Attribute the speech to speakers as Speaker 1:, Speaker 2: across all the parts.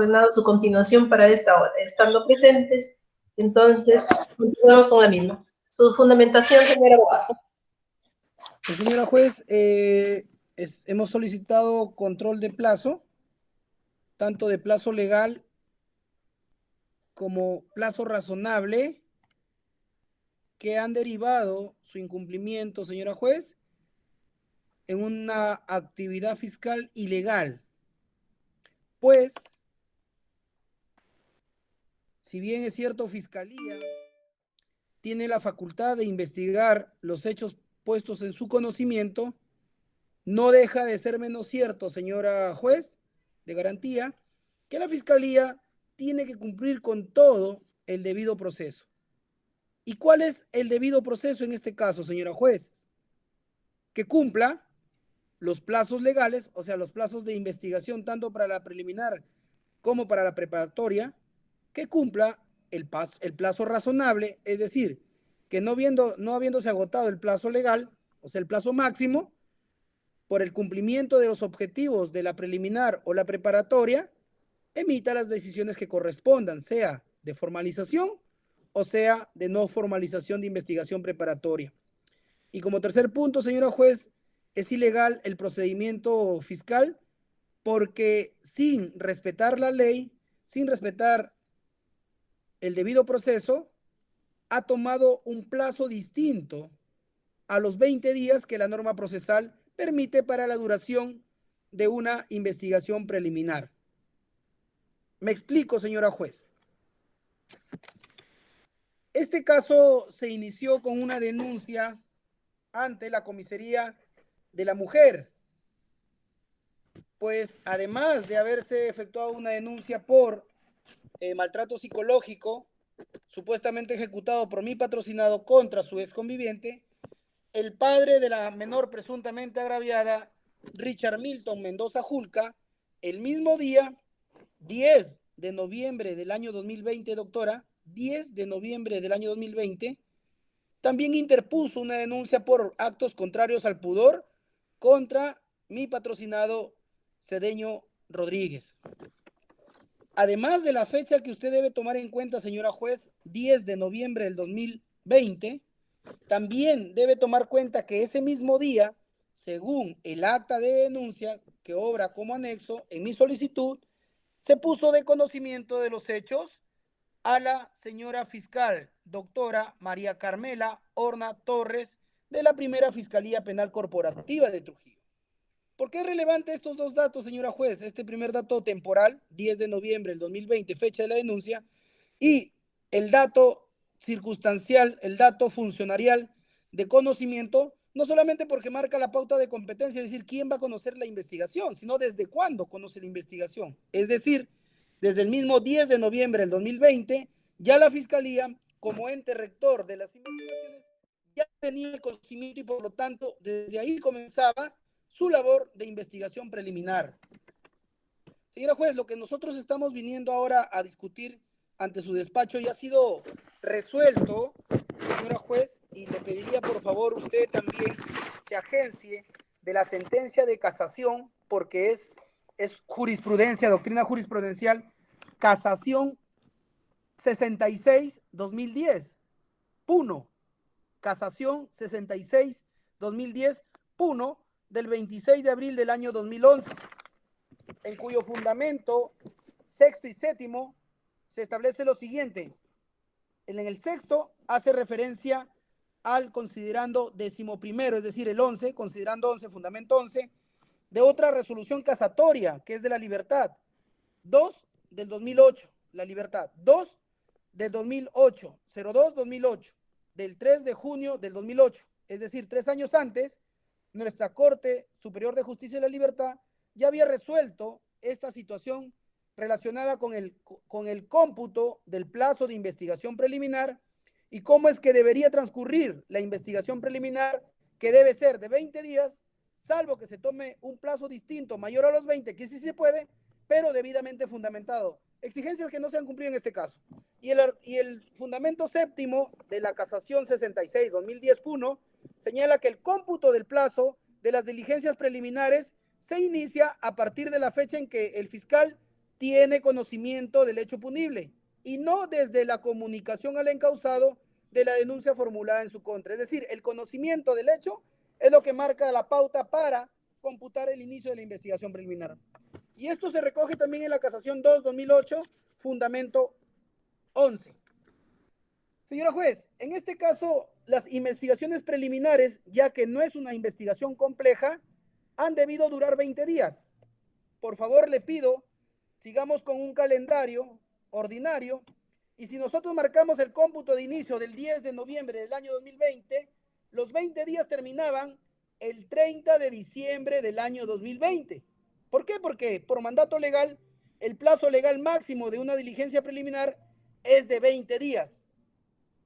Speaker 1: ordenado su continuación para esta hora. Estando presentes, entonces, continuamos con la misma. Su fundamentación, señora abogado.
Speaker 2: Señora juez, hemos solicitado control de plazo, tanto de plazo legal como plazo razonable, que han derivado su incumplimiento, señora juez, en una actividad fiscal ilegal. Pues, si bien es cierto, Fiscalía tiene la facultad de investigar los hechos puestos en su conocimiento, no deja de ser menos cierto, señora juez de garantía, que la Fiscalía tiene que cumplir con todo el debido proceso. ¿Y cuál es el debido proceso en este caso, señora juez? Que cumpla los plazos legales, o sea, los plazos de investigación tanto para la preliminar como para la preparatoria, que cumpla el plazo razonable, es decir, que no habiéndose agotado el plazo legal, o sea, el plazo máximo, por el cumplimiento de los objetivos de la preliminar o la preparatoria, emita las decisiones que correspondan, sea de formalización o sea de no formalización de investigación preparatoria. Y como tercer punto, señora juez, es ilegal el procedimiento fiscal porque sin respetar la ley, sin respetar el debido proceso, ha tomado un plazo distinto a los 20 días que la norma procesal permite para la duración de una investigación preliminar. Me explico, señora juez. Este caso se inició con una denuncia ante la Comisaría de la Mujer, pues además de haberse efectuado una denuncia por maltrato psicológico, supuestamente ejecutado por mi patrocinado contra su exconviviente, el padre de la menor presuntamente agraviada, Richard Milton Mendoza Julca, el mismo día, 10 de noviembre del año 2020, doctora, 10 de noviembre del año 2020, también interpuso una denuncia por actos contrarios al pudor contra mi patrocinado Cedeño Rodríguez. Además de la fecha que usted debe tomar en cuenta, señora juez, 10 de noviembre del 2020, también debe tomar cuenta que ese mismo día, según el acta de denuncia que obra como anexo en mi solicitud, se puso de conocimiento de los hechos a la señora fiscal, doctora María Carmela Horna Torres, de la primera Fiscalía Penal Corporativa de Trujillo. ¿Por qué es relevante estos dos datos, señora juez? Este primer dato temporal, 10 de noviembre del 2020, fecha de la denuncia, y el dato circunstancial, el dato funcionarial de conocimiento, no solamente porque marca la pauta de competencia, es decir, quién va a conocer la investigación, sino desde cuándo conoce la investigación. Es decir, desde el mismo 10 de noviembre del 2020, ya la Fiscalía, como ente rector de las investigaciones, ya tenía el conocimiento y por lo tanto, desde ahí comenzaba su labor de investigación preliminar. Señora juez, lo que nosotros estamos viniendo ahora a discutir ante su despacho ya ha sido resuelto, señora juez, y le pediría por favor usted también se agencie de la sentencia de casación, porque es jurisprudencia, doctrina jurisprudencial, casación 66-2010, Puno, casación 66-2010, Puno, del 26 de abril del año 2011, en cuyo fundamento sexto y séptimo se establece lo siguiente. En el sexto hace referencia al considerando 11º, es decir, el 11, considerando 11, fundamento 11, de otra resolución casatoria, que es de la libertad, 2 del 2008, la libertad, 2 del 2008, 02-2008, del 3 de junio del 2008, es decir, 3 años antes, nuestra Corte Superior de Justicia y la Libertad ya había resuelto esta situación relacionada con el cómputo del plazo de investigación preliminar y cómo es que debería transcurrir la investigación preliminar, que debe ser de 20 días, salvo que se tome un plazo distinto mayor a los 20, que sí se puede, pero debidamente fundamentado. Exigencias que no se han cumplido en este caso. Y el fundamento séptimo de la casación 66-2010-1 señala que el cómputo del plazo de las diligencias preliminares se inicia a partir de la fecha en que el fiscal tiene conocimiento del hecho punible y no desde la comunicación al encausado de la denuncia formulada en su contra. Es decir, el conocimiento del hecho es lo que marca la pauta para computar el inicio de la investigación preliminar. Y esto se recoge también en la casación 2/2008, fundamento 11. Señora juez, en este caso, las investigaciones preliminares, ya que no es una investigación compleja, han debido durar 20 días. Por favor, le pido, sigamos con un calendario ordinario, y si nosotros marcamos el cómputo de inicio del 10 de noviembre del año 2020, los 20 días terminaban el 30 de diciembre del año 2020. ¿Por qué? Porque por mandato legal, el plazo legal máximo de una diligencia preliminar es de 20 días.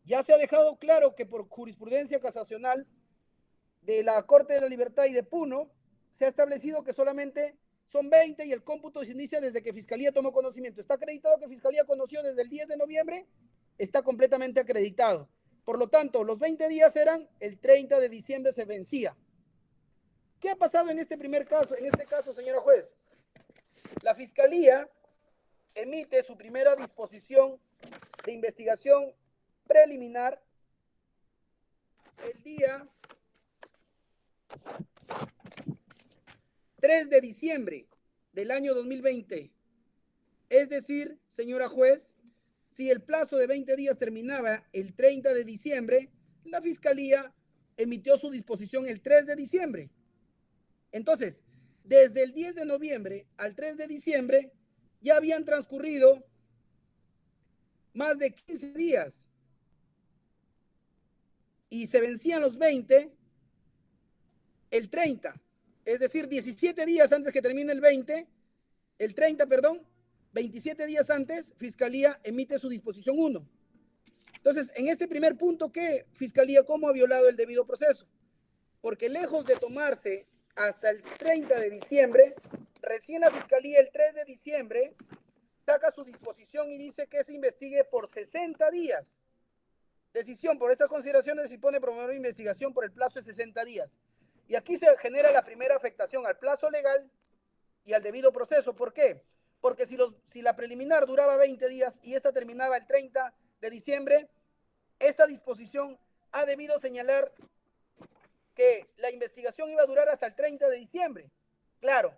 Speaker 2: Ya se ha dejado claro que por jurisprudencia casacional de la Corte de la Libertad y de Puno, se ha establecido que solamente son 20 y el cómputo se inicia desde que Fiscalía tomó conocimiento. Está acreditado que Fiscalía conoció desde el 10 de noviembre, está completamente acreditado. Por lo tanto, los 20 días eran el 30 de diciembre se vencía. ¿Qué ha pasado en este primer caso? En este caso, señora juez, la Fiscalía emite su primera disposición de investigación preliminar el día 3 de diciembre del año 2020. Es decir, señora juez, si el plazo de 20 días terminaba el 30 de diciembre, la Fiscalía emitió su disposición el 3 de diciembre. Entonces, desde el 10 de noviembre al 3 de diciembre, ya habían transcurrido más de 15 días y se vencían los 20 el 30, es decir, 17 días antes que termine el 20, el 30, perdón, 27 días antes, Fiscalía emite su disposición 1. Entonces, en este primer punto, ¿qué? Fiscalía, ¿cómo ha violado el debido proceso? Porque lejos de tomarse hasta el 30 de diciembre, recién la Fiscalía el 3 de diciembre saca su disposición y dice que se investigue por 60 días. Decisión por estas consideraciones se pone promover una investigación por el plazo de 60 días. Y aquí se genera la primera afectación al plazo legal y al debido proceso. ¿Por qué? Porque si la preliminar duraba 20 días y esta terminaba el 30 de diciembre, esta disposición ha debido señalar que la investigación iba a durar hasta el 30 de diciembre. Claro,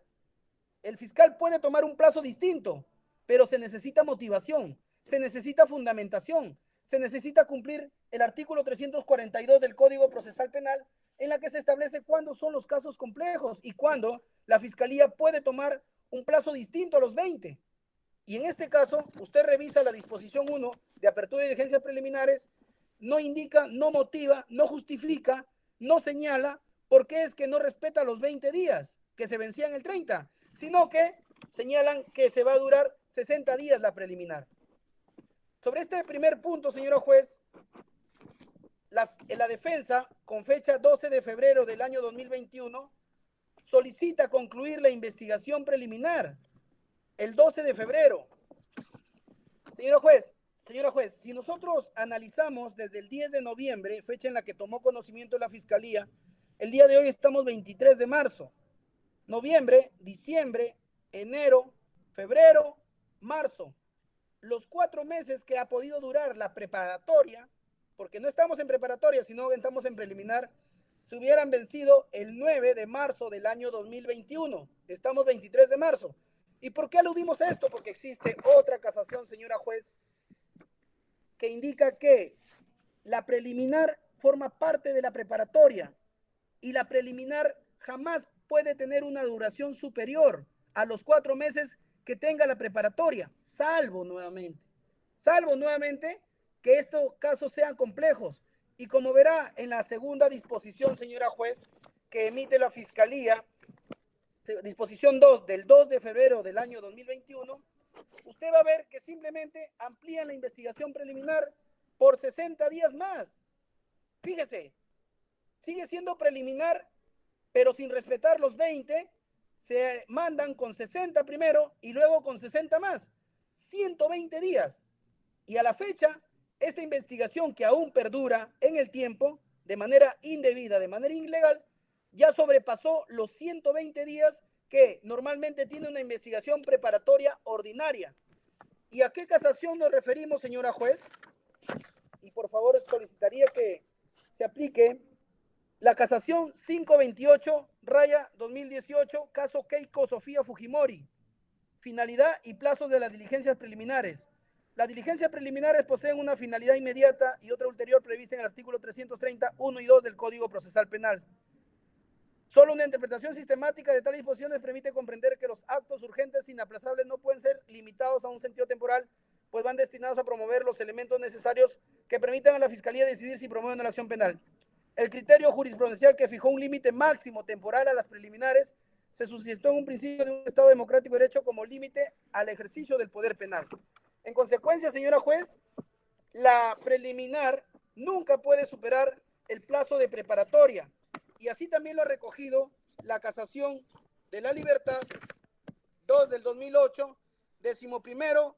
Speaker 2: el fiscal puede tomar un plazo distinto, pero se necesita motivación, se necesita fundamentación, se necesita cumplir el artículo 342 del Código Procesal Penal, en la que se establece cuándo son los casos complejos y cuándo la Fiscalía puede tomar un plazo distinto a los 20. Y en este caso, usted revisa la disposición 1 de apertura de diligencias preliminares, no indica, no motiva, no justifica, no señala por qué es que no respeta los 20 días que se vencían el 30, sino que señalan que se va a durar 60 días la preliminar. Sobre este primer punto, señora juez, la defensa, con fecha 12 de febrero del año 2021, solicita concluir la investigación preliminar el 12 de febrero. Señora juez, si nosotros analizamos desde el 10 de noviembre, fecha en la que tomó conocimiento la Fiscalía, el día de hoy estamos 23 de marzo, noviembre, diciembre, enero, febrero, marzo. Los 4 meses que ha podido durar la preparatoria, porque no estamos en preparatoria, sino estamos en preliminar, se hubieran vencido el 9 de marzo del año 2021. Estamos 23 de marzo. ¿Y por qué aludimos a esto? Porque existe otra casación, señora juez, que indica que la preliminar forma parte de la preparatoria y la preliminar jamás puede tener una duración superior a los 4 meses que tenga la preparatoria, salvo nuevamente que estos casos sean complejos. Y como verá en la segunda disposición, señora juez, que emite la Fiscalía, disposición 2 del 2 de febrero del año 2021, usted va a ver que simplemente amplían la investigación preliminar por 60 días más. Fíjese, sigue siendo preliminar, pero sin respetar los 20, se mandan con 60 primero y luego con 60 más. 120 días. Y a la fecha, esta investigación que aún perdura en el tiempo, de manera indebida, de manera ilegal, ya sobrepasó los 120 días que normalmente tiene una investigación preparatoria ordinaria. ¿Y a qué casación nos referimos, señora juez? Y por favor solicitaría que se aplique la casación 528-2018, caso Keiko Sofía Fujimori. Finalidad y plazos de las diligencias preliminares. Las diligencias preliminares poseen una finalidad inmediata y otra ulterior prevista en el artículo 330, 1 y 2 del Código Procesal Penal. Solo una interpretación sistemática de tales disposiciones permite comprender que los actos urgentes inaplazables no pueden ser limitados a un sentido temporal, pues van destinados a promover los elementos necesarios que permitan a la Fiscalía decidir si promueven una acción penal. El criterio jurisprudencial que fijó un límite máximo temporal a las preliminares se suscitó en un principio de un Estado democrático de derecho como límite al ejercicio del poder penal. En consecuencia, señora juez, la preliminar nunca puede superar el plazo de preparatoria, y así también lo ha recogido la casación de la libertad 2 del 2008, 11º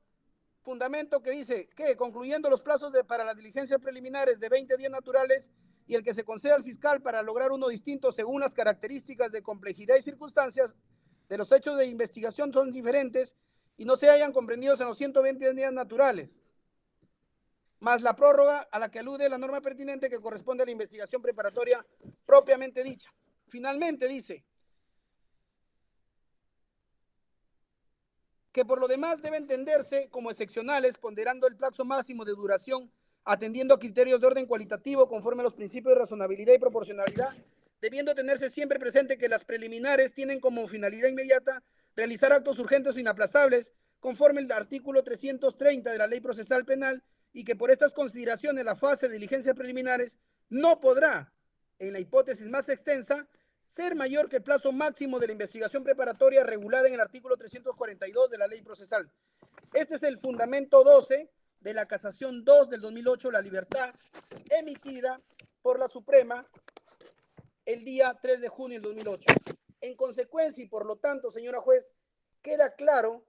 Speaker 2: fundamento, que dice que concluyendo los plazos para las diligencias preliminares de 20 días naturales y el que se conceda al fiscal para lograr uno distinto según las características de complejidad y circunstancias de los hechos de investigación son diferentes y no se hayan comprendidos en los 120 días naturales, más la prórroga a la que alude la norma pertinente que corresponde a la investigación preparatoria propiamente dicha. Finalmente dice que por lo demás debe entenderse como excepcionales, ponderando el plazo máximo de duración, atendiendo a criterios de orden cualitativo conforme a los principios de razonabilidad y proporcionalidad, debiendo tenerse siempre presente que las preliminares tienen como finalidad inmediata realizar actos urgentes o inaplazables, conforme al artículo 330 de la Ley Procesal Penal, y que por estas consideraciones la fase de diligencias preliminares no podrá, en la hipótesis más extensa, ser mayor que el plazo máximo de la investigación preparatoria regulada en el artículo 342 de la Ley Procesal. Este es el fundamento 12 de la casación 2 del 2008, la libertad, emitida por la Suprema el día 3 de junio del 2008. En consecuencia, y por lo tanto, señora juez, queda claro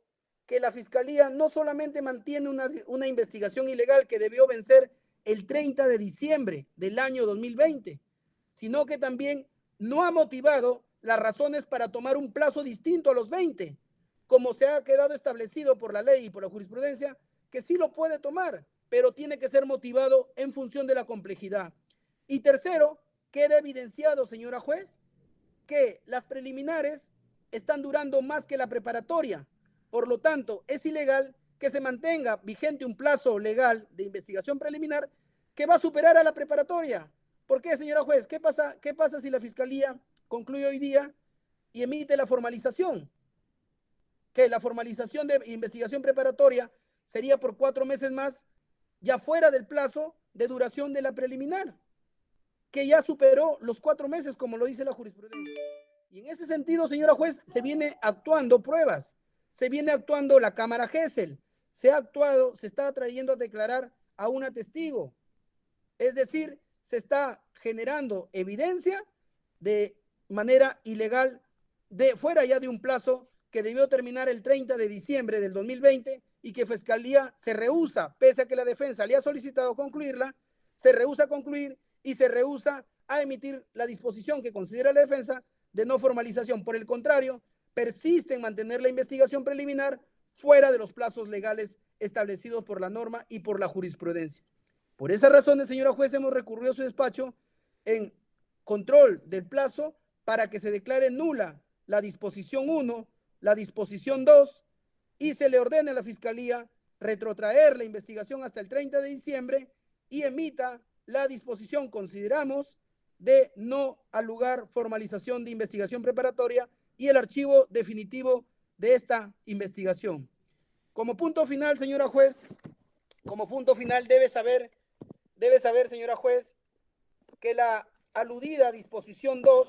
Speaker 2: que la Fiscalía no solamente mantiene una investigación ilegal que debió vencer el 30 de diciembre del año 2020, sino que también no ha motivado las razones para tomar un plazo distinto a los 20, como se ha quedado establecido por la ley y por la jurisprudencia, que sí lo puede tomar, pero tiene que ser motivado en función de la complejidad. Y tercero, queda evidenciado, señora juez, que las preliminares están durando más que la preparatoria. Por lo tanto, es ilegal que se mantenga vigente un plazo legal de investigación preliminar que va a superar a la preparatoria. ¿Por qué, señora juez? ¿Qué pasa si la Fiscalía concluye hoy día y emite la formalización? Que la formalización de investigación preparatoria sería por 4 meses más, ya fuera del plazo de duración de la preliminar, que ya superó los 4 meses, como lo dice la jurisprudencia. Y en ese sentido, señora juez, se viene actuando pruebas, se viene actuando la cámara Gesell, se está trayendo a declarar a una testigo. Es decir, se está generando evidencia de manera ilegal, fuera ya de un plazo que debió terminar el 30 de diciembre del 2020 y que Fiscalía se rehúsa, pese a que la defensa le ha solicitado concluirla, se rehúsa a concluir y se rehúsa a emitir la disposición que considera la defensa de no formalización. Por el contrario, persiste en mantener la investigación preliminar fuera de los plazos legales establecidos por la norma y por la jurisprudencia. Por esas razones, señora juez, hemos recurrido a su despacho en control del plazo para que se declare nula la disposición 1, la disposición 2 y se le ordene a la Fiscalía retrotraer la investigación hasta el 30 de diciembre y emita la disposición, consideramos, de no alugar formalización de investigación preparatoria y el archivo definitivo de esta investigación. Como punto final, señora juez, como punto final debe saber, señora juez, que la aludida disposición 2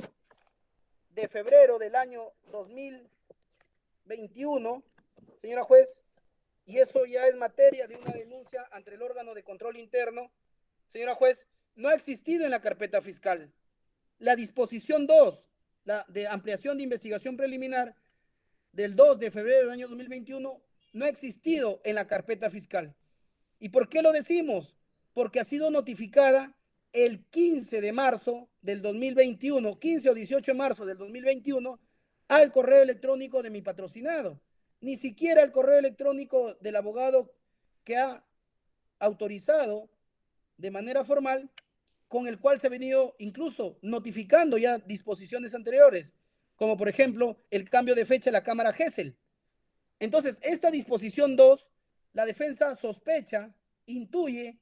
Speaker 2: de febrero del año 2021, señora juez, y eso ya es materia de una denuncia ante el órgano de control interno, señora juez, no ha existido en la carpeta fiscal. La disposición 2, la de ampliación de investigación preliminar del 2 de febrero del año 2021, no ha existido en la carpeta fiscal. ¿Y por qué lo decimos? Porque ha sido notificada el 15 de marzo del 2021, 15 o 18 de marzo del 2021, al correo electrónico de mi patrocinado, ni siquiera al correo electrónico del abogado que ha autorizado de manera formal, con el cual se ha venido incluso notificando ya disposiciones anteriores, como por ejemplo el cambio de fecha de la Cámara Gesell. Entonces, esta disposición 2, la defensa sospecha, intuye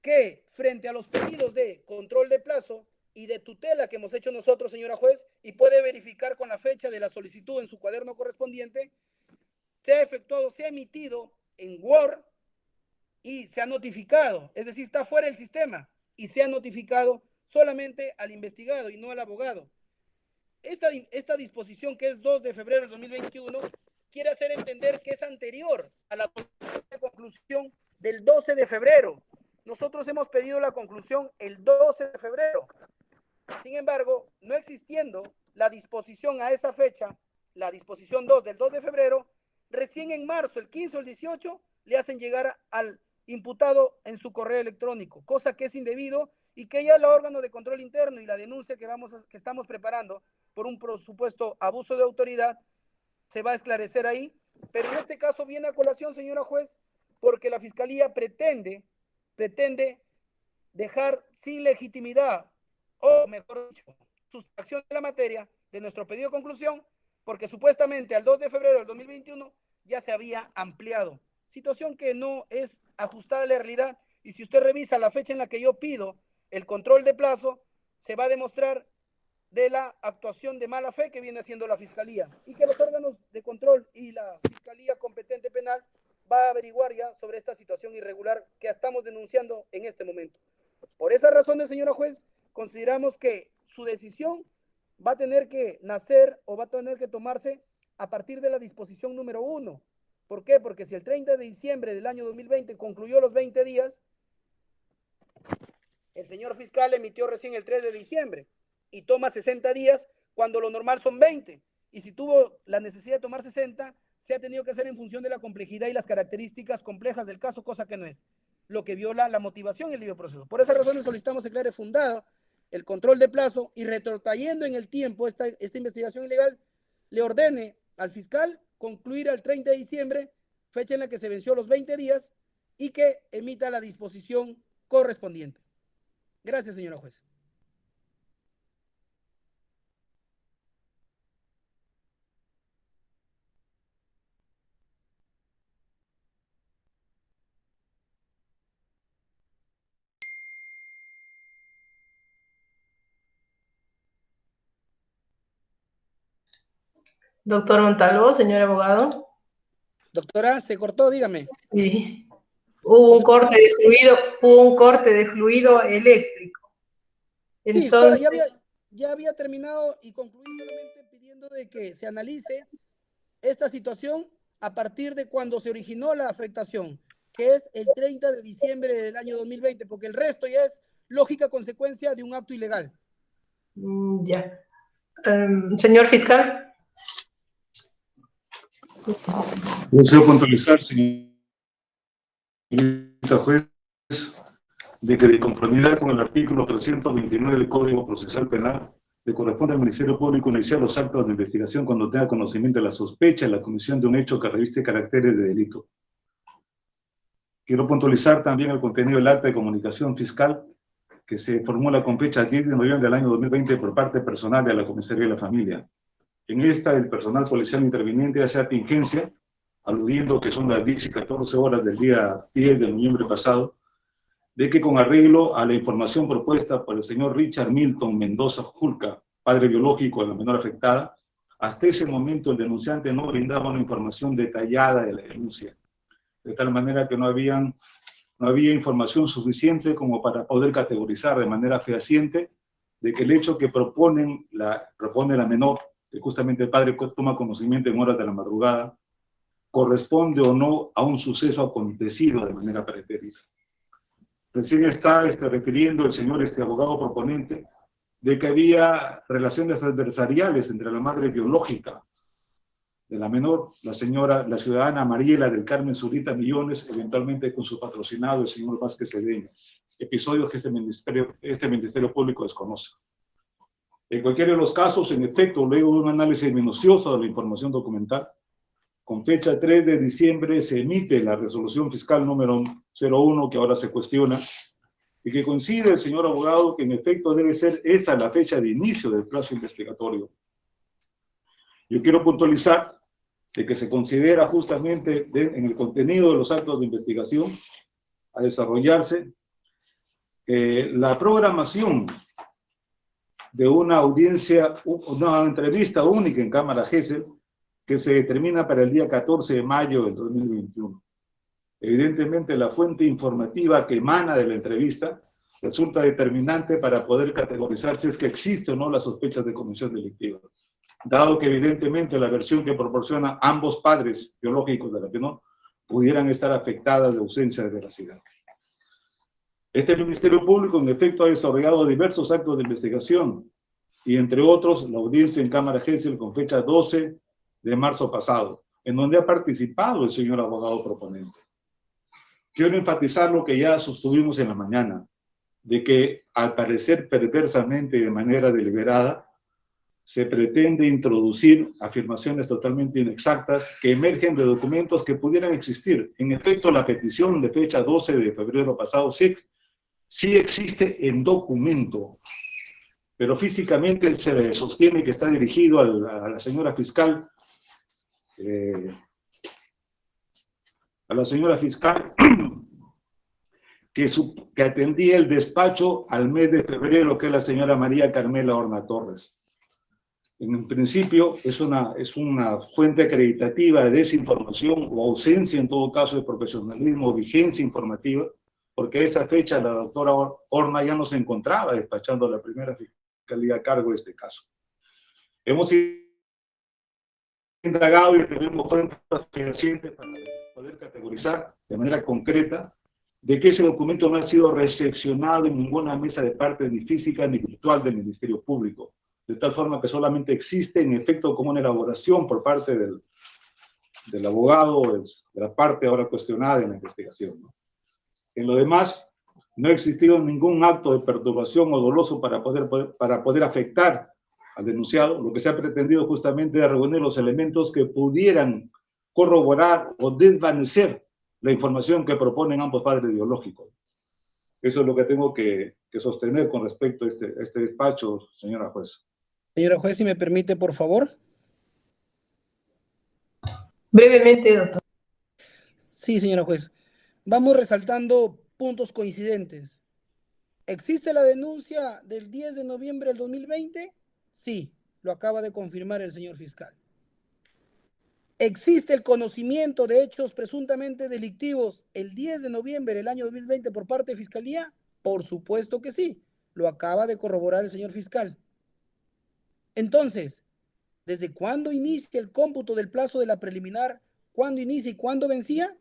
Speaker 2: que frente a los pedidos de control de plazo y de tutela que hemos hecho nosotros, señora juez, y puede verificar con la fecha de la solicitud en su cuaderno correspondiente, se ha efectuado, se ha emitido en Word y se ha notificado, es decir, está fuera del sistema y se ha notificado solamente al investigado y no al abogado. Esta disposición, que es 2 de febrero del 2021, quiere hacer entender que es anterior a la conclusión del 12 de febrero. Nosotros hemos pedido la conclusión el 12 de febrero. Sin embargo, no existiendo la disposición a esa fecha, la disposición 2 del 2 de febrero, recién en marzo, el 15 o el 18, le hacen llegar al imputado en su correo electrónico, cosa que es indebido y que ya el órgano de control interno y la denuncia que estamos preparando por un supuesto abuso de autoridad se va a esclarecer ahí, pero en este caso viene a colación, señora juez, porque la Fiscalía pretende dejar sin legitimidad, o mejor dicho, sustracción de la materia de nuestro pedido de conclusión, porque supuestamente al 2 de febrero del 2021 ya se había ampliado, situación que no es ajustada a la realidad, y si usted revisa la fecha en la que yo pido el control de plazo, se va a demostrar de la actuación de mala fe que viene haciendo la Fiscalía, y que los órganos de control y la Fiscalía competente penal va a averiguar ya sobre esta situación irregular que estamos denunciando en este momento. Por esas razones, señora juez, consideramos que su decisión va a tener que nacer o va a tener que tomarse a partir de la disposición número 1. ¿Por qué? Porque si el 30 de diciembre del año 2020 concluyó los 20 días, el señor fiscal emitió recién el 3 de diciembre y toma 60 días cuando lo normal son 20. Y si tuvo la necesidad de tomar 60, se ha tenido que hacer en función de la complejidad y las características complejas del caso, cosa que no es, lo que viola la motivación y el debido proceso. Por esas razones solicitamos declare fundado el control de plazo y, retrotrayendo en el tiempo esta investigación ilegal, le ordene al fiscal concluir al 30 de diciembre, fecha en la que se venció los 20 días, y que emita la disposición correspondiente. Gracias, señora juez.
Speaker 1: Doctor Montalvo, señor abogado.
Speaker 2: Doctora, se cortó, dígame.
Speaker 1: Sí. Hubo un corte de fluido eléctrico. Entonces,
Speaker 2: sí, ya había terminado y concluí solamente pidiendo de que se analice esta situación a partir de cuando se originó la afectación, que es el 30 de diciembre del año 2020, porque el resto ya es lógica consecuencia de un acto ilegal.
Speaker 1: Ya. Señor fiscal.
Speaker 3: Deseo puntualizar, señorita juez, de que de conformidad con el artículo 329 del Código Procesal Penal, le corresponde al Ministerio Público iniciar los actos de investigación cuando tenga conocimiento de la sospecha de la comisión de un hecho que reviste caracteres de delito. Quiero puntualizar también el contenido del acta de comunicación fiscal que se formula con fecha 10 de noviembre del año 2020 por parte personal de la Comisaría de la Familia. En esta, el personal policial interviniente hace atingencia, aludiendo que son las 10 y 14 horas del día 10 de noviembre pasado, de que con arreglo a la información propuesta por el señor Richard Milton Mendoza Julca, padre biológico de la menor afectada, hasta ese momento el denunciante no brindaba una información detallada de la denuncia, de tal manera que no había información suficiente como para poder categorizar de manera fehaciente de que el hecho que propone la menor, que justamente el padre toma conocimiento en horas de la madrugada, corresponde o no a un suceso acontecido de manera pretérita. Recién está refiriendo el señor abogado proponente de que había relaciones adversariales entre la madre biológica de la menor, la ciudadana Mariela del Carmen Zurita Millones, eventualmente con su patrocinado, el señor Vázquez Cedeño. Episodios que este Ministerio Público desconoce. En cualquiera de los casos, en efecto, luego de un análisis minucioso de la información documental, con fecha 3 de diciembre se emite la resolución fiscal número 01, que ahora se cuestiona, y que coincide el señor abogado que en efecto debe ser esa la fecha de inicio del plazo investigatorio. Yo quiero puntualizar de que se considera justamente en el contenido de los actos de investigación a desarrollarse la programación de una audiencia, una entrevista única en Cámara Gesell, que se determina para el día 14 de mayo del 2021. Evidentemente, la fuente informativa que emana de la entrevista resulta determinante para poder categorizar si es que existe o no las sospechas de comisión delictiva, dado que evidentemente la versión que proporciona ambos padres biológicos de la menor pudieran estar afectadas de ausencia de veracidad. Este Ministerio Público, en efecto, ha desarrollado diversos actos de investigación, y entre otros, la audiencia en Cámara Gesell con fecha 12 de marzo pasado, en donde ha participado el señor abogado proponente. Quiero enfatizar lo que ya sostuvimos en la mañana, de que, al parecer perversamente y de manera deliberada, se pretende introducir afirmaciones totalmente inexactas que emergen de documentos que pudieran existir. En efecto, la petición de fecha 12 de febrero pasado sí existe en documento, pero físicamente se sostiene que está dirigido a la señora fiscal, que atendía el despacho al mes de febrero, que es la señora María Carmela Horna Torres. En principio es una fuente acreditativa de desinformación o ausencia en todo caso de profesionalismo o vigencia informativa, porque a esa fecha la doctora Horna ya no se encontraba despachando a la primera fiscalía a cargo de este caso. Hemos indagado y tenemos fuentes fehacientes para poder categorizar de manera concreta de que ese documento no ha sido recepcionado en ninguna mesa de parte ni física ni virtual del Ministerio Público, de tal forma que solamente existe en efecto como una elaboración por parte del abogado, de la parte ahora cuestionada en la investigación, ¿no? En lo demás, no ha existido ningún acto de perturbación o doloso para poder afectar al denunciado. Lo que se ha pretendido justamente es reunir los elementos que pudieran corroborar o desvanecer la información que proponen ambos padres biológicos. Eso es lo que tengo que sostener con respecto a este despacho, señora juez.
Speaker 2: Señora juez, si me permite, por favor.
Speaker 1: Brevemente, doctor.
Speaker 2: Sí, señora juez. Vamos resaltando puntos coincidentes. ¿Existe la denuncia del 10 de noviembre del 2020? Sí, lo acaba de confirmar el señor fiscal. ¿Existe el conocimiento de hechos presuntamente delictivos el 10 de noviembre del año 2020 por parte de Fiscalía? Por supuesto que sí, lo acaba de corroborar el señor fiscal. Entonces, ¿desde cuándo inicia el cómputo del plazo de la preliminar? ¿Cuándo inicia y cuándo vencía?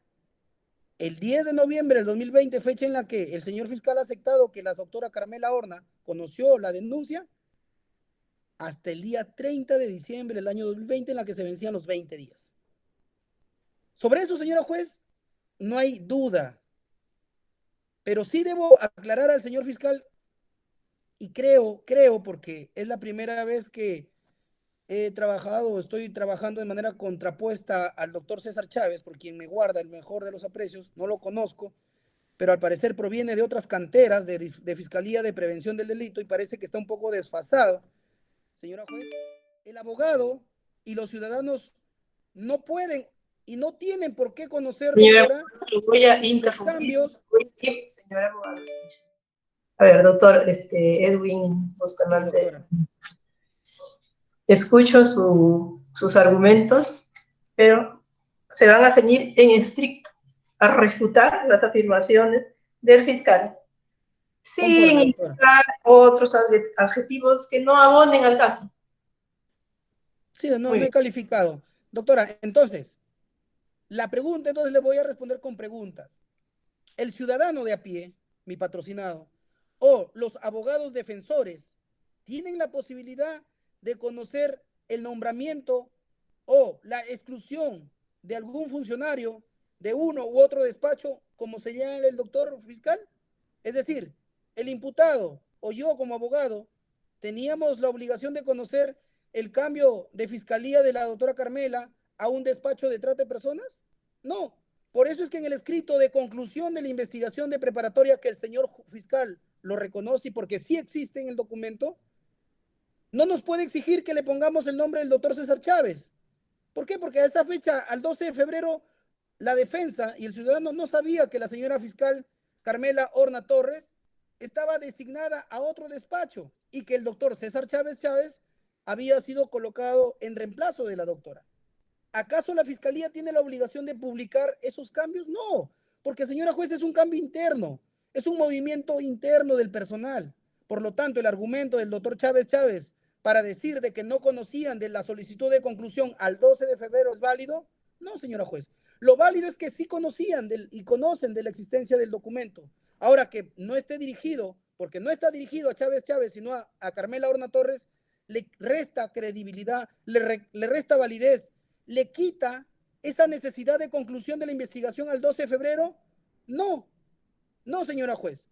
Speaker 2: El 10 de noviembre del 2020, fecha en la que el señor fiscal ha aceptado que la doctora Carmela Horna conoció la denuncia, hasta el día 30 de diciembre del año 2020, en la que se vencían los 20 días. Sobre eso, señora juez, no hay duda. Pero sí debo aclarar al señor fiscal, y creo, porque es la primera vez que estoy trabajando de manera contrapuesta al doctor César Chávez, por quien me guarda el mejor de los aprecios, no lo conozco, pero al parecer proviene de otras canteras de Fiscalía de Prevención del Delito y parece que está un poco desfasado. Señora juez, el abogado y los ciudadanos no pueden y no tienen por qué conocer, doctora,
Speaker 1: voy a
Speaker 2: los cambios.
Speaker 1: Señora abogado, escuche. A ver, doctor, Edwin Bustamante. Escucho sus argumentos, pero se van a ceñir en estricto a refutar las afirmaciones del fiscal, sin indicar otros adjetivos que no abonen al caso.
Speaker 2: Sí, no he calificado. Doctora, entonces, la pregunta, entonces le voy a responder con preguntas. El ciudadano de a pie, mi patrocinado, o los abogados defensores, ¿tienen la posibilidad de conocer el nombramiento o la exclusión de algún funcionario de uno u otro despacho, como señala el doctor fiscal? Es decir, el imputado o yo como abogado ¿Teníamos la obligación de conocer el cambio de fiscalía de la doctora Carmela a un despacho de trata de personas? No. Por eso es que en el escrito de conclusión de la investigación de preparatoria, que el señor fiscal lo reconoce y porque sí existe en el documento, no nos puede exigir que le pongamos el nombre del doctor César Chávez. ¿Por qué? Porque a esa fecha, al 12 de febrero, la defensa y el ciudadano no sabía que la señora fiscal Carmela Horna Torres estaba designada a otro despacho y que el doctor César Chávez había sido colocado en reemplazo de la doctora. ¿Acaso la fiscalía tiene la obligación de publicar esos cambios? No, porque señora juez, es un cambio interno, es un movimiento interno del personal. Por lo tanto, el argumento del doctor Chávez para decir de que no conocían de la solicitud de conclusión al 12 de febrero es válido. No, señora juez. Lo válido es que sí conocían y conocen de la existencia del documento. Ahora que no esté dirigido, porque no está dirigido a Chávez, sino a Carmela Horna Torres, le resta credibilidad, le resta validez, le quita esa necesidad de conclusión de la investigación al 12 de febrero. No, no, señora juez.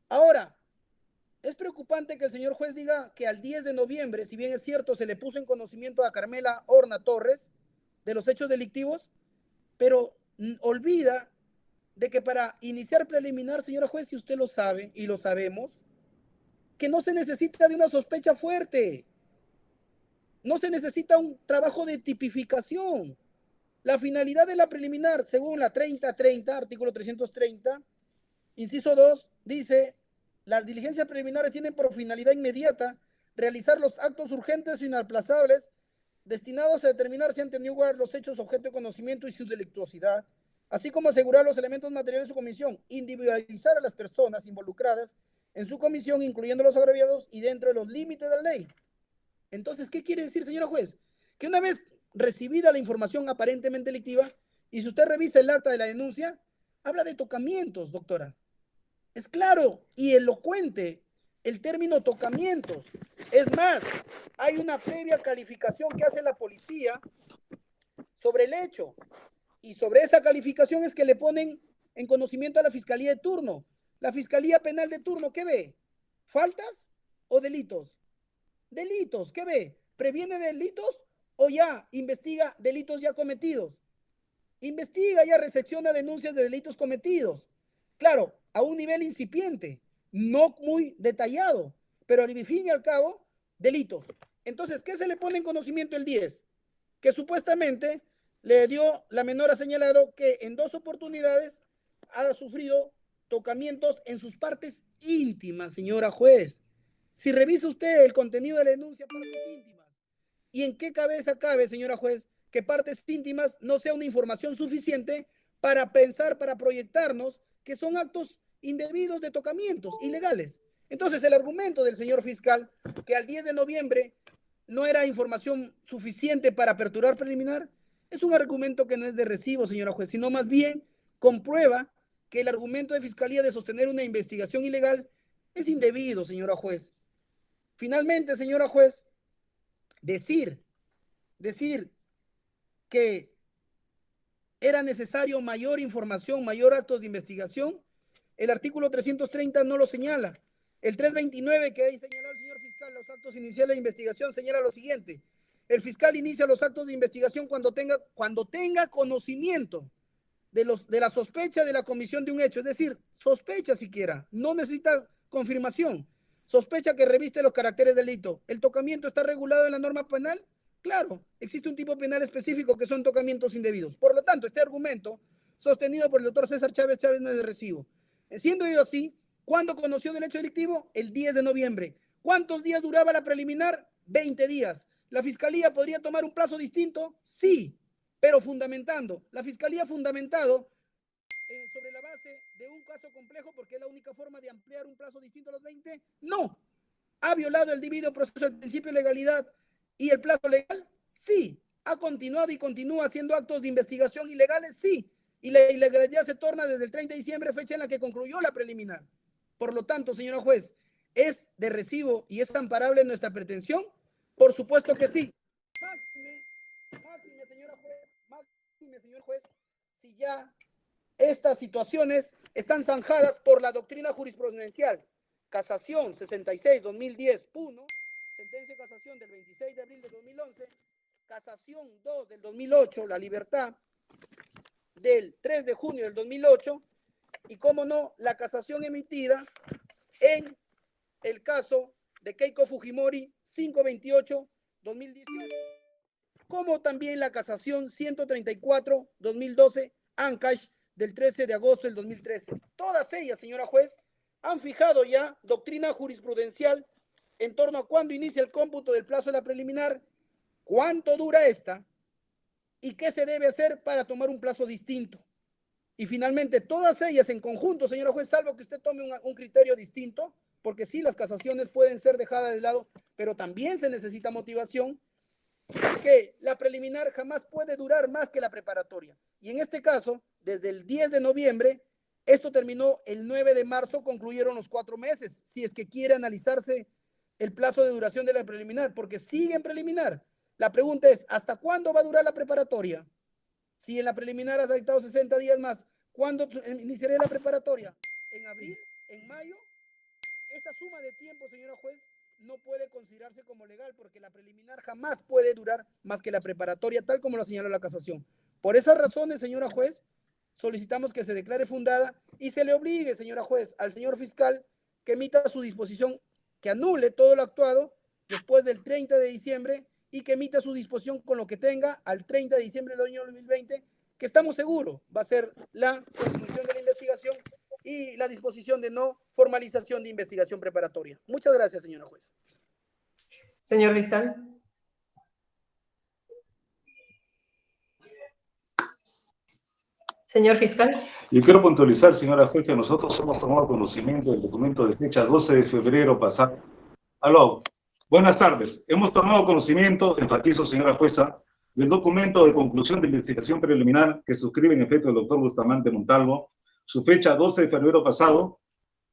Speaker 2: Ahora, es preocupante que el señor juez diga que al 10 de noviembre, si bien es cierto, se le puso en conocimiento a Carmela Horna Torres de los hechos delictivos, pero olvida de que para iniciar preliminar, señora juez, si usted lo sabe y lo sabemos, que no se necesita de una sospecha fuerte, no se necesita un trabajo de tipificación. La finalidad de la preliminar, según la 3030, artículo 330, inciso 2, dice: las diligencias preliminares tienen por finalidad inmediata realizar los actos urgentes e inaplazables destinados a determinar si han tenido lugar los hechos objeto de conocimiento y su delictuosidad, así como asegurar los elementos materiales de su comisión, individualizar a las personas involucradas en su comisión, incluyendo los agraviados y dentro de los límites de la ley. Entonces, ¿qué quiere decir, señora juez? Que una vez recibida la información aparentemente delictiva, y si usted revisa el acta de la denuncia, habla de tocamientos, doctora. Es claro y elocuente el término tocamientos. Es más, hay una previa calificación que hace la policía sobre el hecho. Y sobre esa calificación es que le ponen en conocimiento a la fiscalía de turno. La fiscalía penal de turno, ¿qué ve? ¿Faltas o delitos? Delitos, ¿qué ve? ¿Previene delitos o ya investiga delitos ya cometidos? Investiga, ya recepciona denuncias de delitos cometidos. Claro, a un nivel incipiente, no muy detallado, pero al fin y al cabo, delitos. Entonces, ¿qué se le pone en conocimiento el 10? Que supuestamente le dio, la menor ha señalado que en 2 oportunidades ha sufrido tocamientos en sus partes íntimas, señora juez. Si revisa usted el contenido de la denuncia, partes íntimas, ¿y en qué cabeza cabe, señora juez, que partes íntimas no sea una información suficiente para pensar, para proyectarnos que son actos indebidos de tocamientos ilegales? Entonces, el argumento del señor fiscal, que al 10 de noviembre no era información suficiente para aperturar preliminar, es un argumento que no es de recibo, señora juez, sino más bien comprueba que el argumento de fiscalía de sostener una investigación ilegal es indebido, señora juez. Finalmente, señora juez, decir que era necesario mayor información, mayor actos de investigación, el artículo 330 no lo señala. El 329 que ahí señaló el señor fiscal, los actos iniciales de investigación, señala lo siguiente: el fiscal inicia los actos de investigación cuando tenga conocimiento de la sospecha de la comisión de un hecho, es decir, sospecha siquiera, no necesita confirmación, sospecha que reviste los caracteres del delito. ¿El tocamiento está regulado en la norma penal? Claro, existe un tipo penal específico que son tocamientos indebidos. Por lo tanto, este argumento, sostenido por el doctor César Chávez, no es de recibo. Siendo ello así, ¿cuándo conoció del hecho delictivo? El 10 de noviembre. ¿Cuántos días duraba la preliminar? 20 días. ¿La fiscalía podría tomar un plazo distinto? Sí, pero fundamentando. La fiscalía fundamentado sobre la base de un caso complejo, porque es la única forma de ampliar un plazo distinto a los 20. No. ¿Ha violado el debido proceso del principio de legalidad y el plazo legal? Sí. ¿Ha continuado y continúa haciendo actos de investigación ilegales? Sí. Y la ilegalidad se torna desde el 30 de diciembre, fecha en la que concluyó la preliminar. Por lo tanto, señora juez, ¿es de recibo y es amparable nuestra pretensión? Por supuesto que sí. Máxime, señora juez, máxime, señor juez, si ya estas situaciones están zanjadas por la doctrina jurisprudencial. Casación 66-2010, 1. sentencia de casación del 26 de abril de 2011, casación 2 del 2008, la libertad del 3 de junio del 2008, y cómo no, la casación emitida en el caso de Keiko Fujimori 528-2018, como también la casación 134-2012 Ancash del 13 de agosto del 2013. Todas ellas, señora juez, han fijado ya doctrina jurisprudencial en torno a cuándo inicia el cómputo del plazo de la preliminar, cuánto dura esta y qué se debe hacer para tomar un plazo distinto. Y finalmente, todas ellas en conjunto, señora juez, salvo que usted tome un criterio distinto, porque sí, las casaciones pueden ser dejadas de lado, pero también se necesita motivación, que la preliminar jamás puede durar más que la preparatoria. Y en este caso, desde el 10 de noviembre, esto terminó el 9 de marzo, concluyeron los 4 meses, si es que quiere analizarse el plazo de duración de la preliminar, porque sigue en preliminar. La pregunta es, ¿hasta cuándo va a durar la preparatoria? Si en la preliminar has dictado 60 días más, ¿cuándo iniciaré la preparatoria? ¿En abril? ¿En mayo? Esa suma de tiempo, señora juez, no puede considerarse como legal porque la preliminar jamás puede durar más que la preparatoria, tal como lo señaló la casación. Por esas razones, señora juez, solicitamos que se declare fundada y se le obligue, señora juez, al señor fiscal que emita su disposición, que anule todo lo actuado después del 30 de diciembre y que emita su disposición con lo que tenga al 30 de diciembre del año 2020, que estamos seguros va a ser la conclusión de la investigación y la disposición de no formalización de investigación preparatoria. Muchas gracias, señora juez.
Speaker 1: Señor fiscal. Señor fiscal.
Speaker 3: Yo quiero puntualizar, señora juez, que nosotros hemos tomado conocimiento del documento de fecha 12 de febrero pasado. Aló, buenas tardes. Hemos tomado conocimiento, enfatizo, señora jueza, del documento de conclusión de investigación preliminar que suscribe en efecto el doctor Bustamante Montalvo, su fecha 12 de febrero pasado,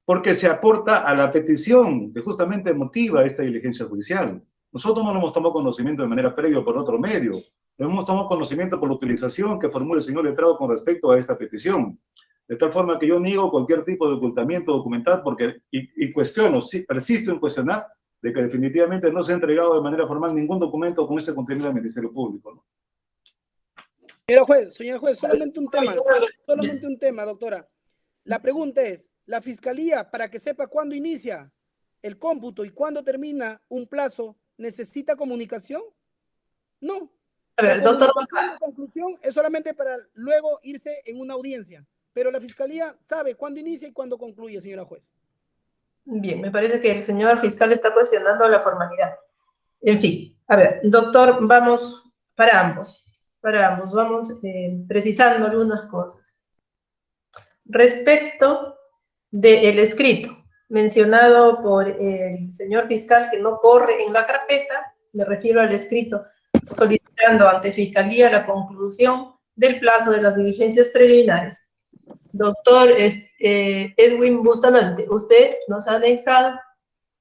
Speaker 3: porque se aporta a la petición que justamente motiva esta diligencia judicial. Nosotros no lo hemos tomado conocimiento de manera previa por otro medio, lo hemos tomado conocimiento por la utilización que formula el señor letrado con respecto a esta petición. De tal forma que yo niego cualquier tipo de ocultamiento documental porque, y cuestiono, sí, persisto en cuestionar de que definitivamente no se ha entregado de manera formal ningún documento con ese contenido al Ministerio Público, ¿no?
Speaker 2: Señor juez, solamente un tema, doctora. La pregunta es, ¿la Fiscalía, para que sepa cuándo inicia el cómputo y cuándo termina un plazo, necesita comunicación? No.
Speaker 1: A ver, doctor.
Speaker 2: La conclusión es solamente para luego irse en una audiencia, pero la Fiscalía sabe cuándo inicia y cuándo concluye, señora juez.
Speaker 1: Bien, me parece que el señor fiscal está cuestionando la formalidad. En fin, a ver, doctor, vamos para ambos, vamos precisando algunas cosas. Respecto del escrito mencionado por el señor fiscal que no corre en la carpeta, me refiero al escrito solicitando ante Fiscalía la conclusión del plazo de las diligencias preliminares. Doctor Edwin Bustamante, usted nos ha anexado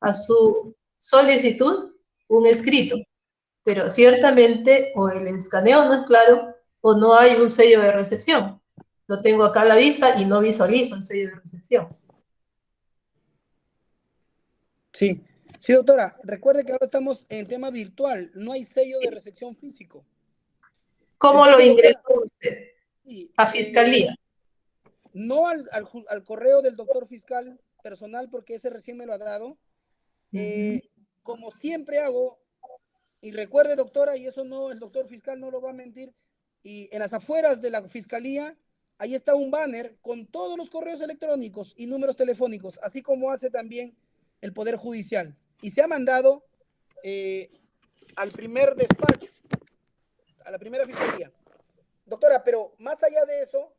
Speaker 1: a su solicitud un escrito, pero ciertamente o el escaneo no es claro o no hay un sello de recepción. Lo tengo acá a la vista y no visualizo el sello de recepción.
Speaker 2: Sí, sí, doctora. Recuerde que ahora estamos en tema virtual, no hay sello de recepción físico.
Speaker 1: ¿Cómo lo ingresó usted?
Speaker 2: Sí,
Speaker 1: a Fiscalía.
Speaker 2: No al correo del doctor fiscal personal, porque ese recién me lo ha dado. Como siempre hago, y recuerde, doctora, y eso no, el doctor fiscal no lo va a mentir, y en las afueras de la Fiscalía, ahí está un banner con todos los correos electrónicos y números telefónicos, así como hace también el Poder Judicial. Y se ha mandado al primer despacho, a la primera Fiscalía. Doctora, pero más allá de eso,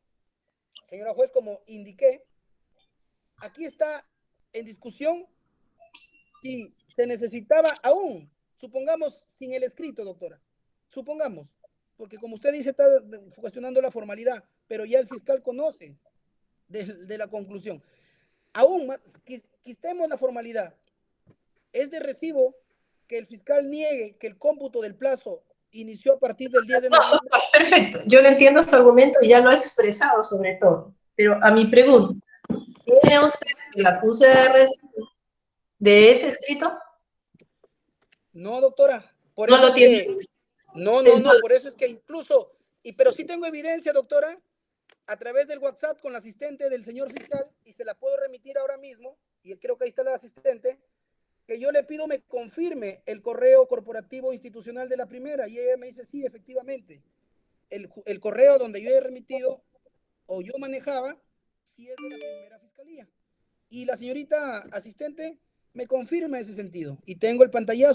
Speaker 2: señora juez, como indiqué, aquí está en discusión si se necesitaba aún, supongamos, sin el escrito, doctora, supongamos, porque como usted dice, está cuestionando la formalidad, pero ya el fiscal conoce de la conclusión. Aún más, quitemos la formalidad. Es de recibo que el fiscal niegue que el cómputo del plazo inició a partir del 10 de noviembre.
Speaker 1: No, perfecto, yo le entiendo su argumento y ya lo ha expresado sobre todo, pero a mi pregunta, ¿tiene usted el acuse de recibo de ese escrito?
Speaker 2: No, doctora. Por
Speaker 1: No
Speaker 2: eso
Speaker 1: lo
Speaker 2: es
Speaker 1: tienes.
Speaker 2: que, no, por eso es que incluso, pero sí tengo evidencia, doctora, a través del WhatsApp con la asistente del señor fiscal, y se la puedo remitir ahora mismo, y creo que ahí está la asistente, que yo le pido me confirme el correo corporativo institucional de la primera, y ella me dice, sí, efectivamente, el correo donde yo he remitido, o yo manejaba, sí es de la primera fiscalía. Y la señorita asistente me confirma ese sentido, y tengo el pantallazo.